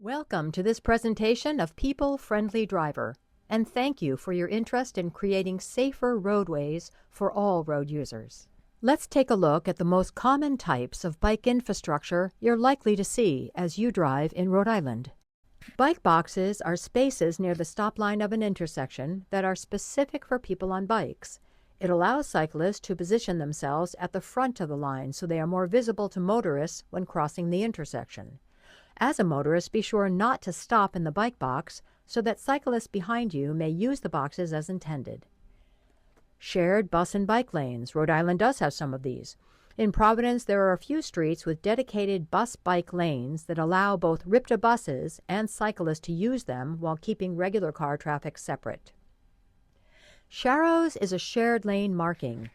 Welcome to this presentation of People Friendly Driver, and thank you for your interest in creating safer roadways for all road users. Let's take a look at the most common types of bike infrastructure you're likely to see as you drive in Rhode Island. Bike boxes are spaces near the stop line of an intersection that are specific for people on bikes. It allows cyclists to position themselves at the front of the line so they are more visible to motorists when crossing the intersection. As a motorist, be sure not to stop in the bike box so that cyclists behind you may use the boxes as intended. Shared bus and bike lanes. Rhode Island does have some of these. In Providence, there are a few streets with dedicated bus-bike lanes that allow both RIPTA buses and cyclists to use them while keeping regular car traffic separate. Sharrows is a shared lane marking.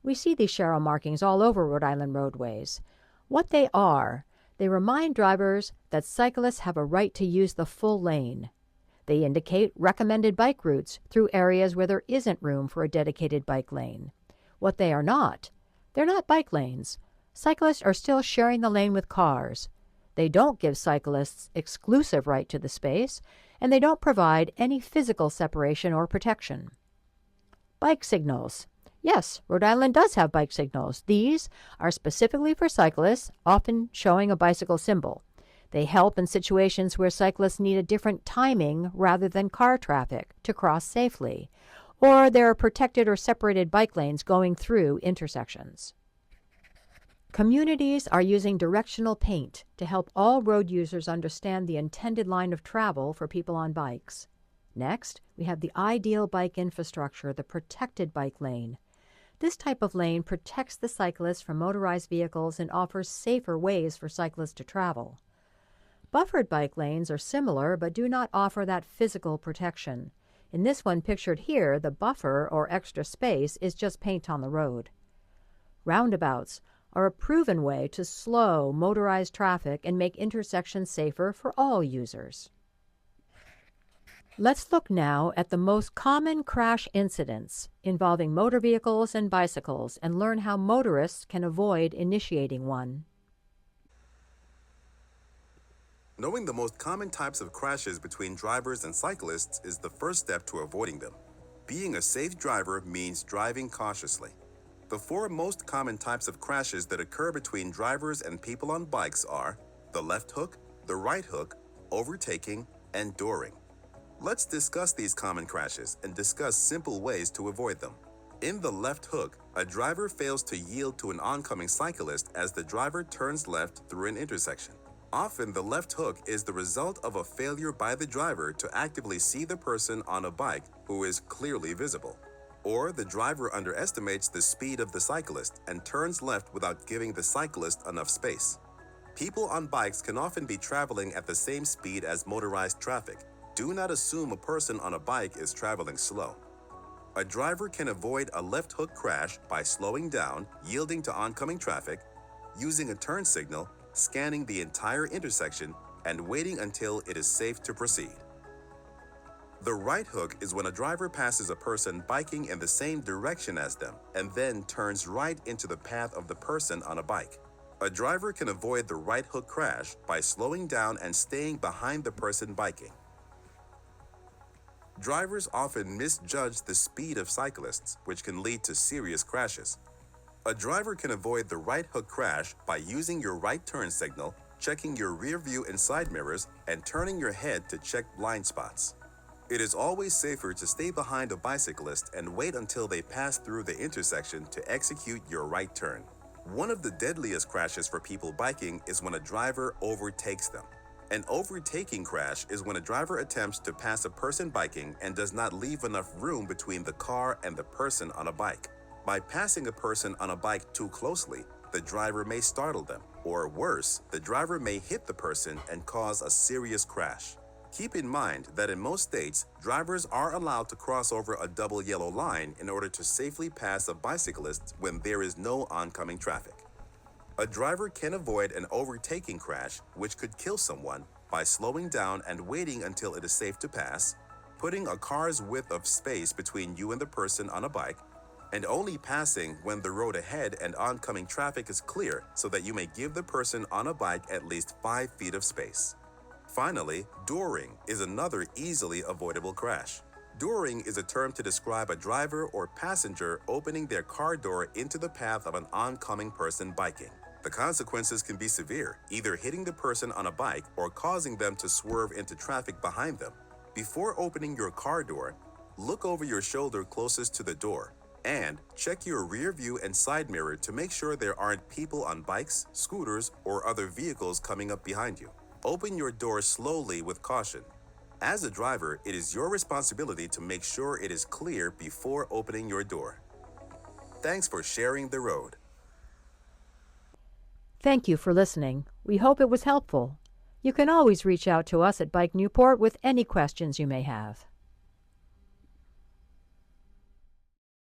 We see these sharrow markings all over Rhode Island roadways. What they are, they remind drivers that cyclists have a right to use the full lane. They indicate recommended bike routes through areas where there isn't room for a dedicated bike lane. What they are not, they're not bike lanes. Cyclists are still sharing the lane with cars. They don't give cyclists exclusive right to the space, and they don't provide any physical separation or protection. Bike signals. Yes, Rhode Island does have bike signals. These are specifically for cyclists, often showing a bicycle symbol. They help in situations where cyclists need a different timing rather than car traffic to cross safely, or there are protected or separated bike lanes going through intersections. Communities are using directional paint to help all road users understand the intended line of travel for people on bikes. Next, we have the ideal bike infrastructure, the protected bike lane. This type of lane protects the cyclist from motorized vehicles and offers safer ways for cyclists to travel. Buffered bike lanes are similar but do not offer that physical protection. In this one pictured here, the buffer or extra space is just paint on the road. Roundabouts are a proven way to slow motorized traffic and make intersections safer for all users. Let's look now at the most common crash incidents involving motor vehicles and bicycles and learn how motorists can avoid initiating one. Knowing the most common types of crashes between drivers and cyclists is the first step to avoiding them. Being a safe driver means driving cautiously. The four most common types of crashes that occur between drivers and people on bikes are the left hook, the right hook, overtaking, and dooring. Let's discuss these common crashes and discuss simple ways to avoid them. In the left hook, a driver fails to yield to an oncoming cyclist as the driver turns left through an intersection. Often, the left hook is the result of a failure by the driver to actively see the person on a bike who is clearly visible. Or the driver underestimates the speed of the cyclist and turns left without giving the cyclist enough space. People on bikes can often be traveling at the same speed as motorized traffic. Do not assume a person on a bike is traveling slow. A driver can avoid a left hook crash by slowing down, yielding to oncoming traffic, using a turn signal, scanning the entire intersection, and waiting until it is safe to proceed. The right hook is when a driver passes a person biking in the same direction as them and then turns right into the path of the person on a bike. A driver can avoid the right hook crash by slowing down and staying behind the person biking. Drivers often misjudge the speed of cyclists, which can lead to serious crashes. A driver can avoid the right hook crash by using your right turn signal, checking your rear view and side mirrors, and turning your head to check blind spots. It is always safer to stay behind a bicyclist and wait until they pass through the intersection to execute your right turn. One of the deadliest crashes for people biking is when a driver overtakes them. An overtaking crash is when a driver attempts to pass a person biking and does not leave enough room between the car and the person on a bike. By passing a person on a bike too closely, the driver may startle them, or worse, the driver may hit the person and cause a serious crash. Keep in mind that in most states, drivers are allowed to cross over a double yellow line in order to safely pass a bicyclist when there is no oncoming traffic. A driver can avoid an overtaking crash, which could kill someone, by slowing down and waiting until it is safe to pass, putting a car's width of space between you and the person on a bike, and only passing when the road ahead and oncoming traffic is clear so that you may give the person on a bike at least 5 feet of space. Finally, dooring is another easily avoidable crash. Dooring is a term to describe a driver or passenger opening their car door into the path of an oncoming person biking. The consequences can be severe, either hitting the person on a bike or causing them to swerve into traffic behind them. Before opening your car door, look over your shoulder closest to the door and check your rear view and side mirror to make sure there aren't people on bikes, scooters, or other vehicles coming up behind you. Open your door slowly with caution. As a driver, it is your responsibility to make sure it is clear before opening your door. Thanks for sharing the road. Thank you for listening. We hope it was helpful. You can always reach out to us at Bike Newport with any questions you may have.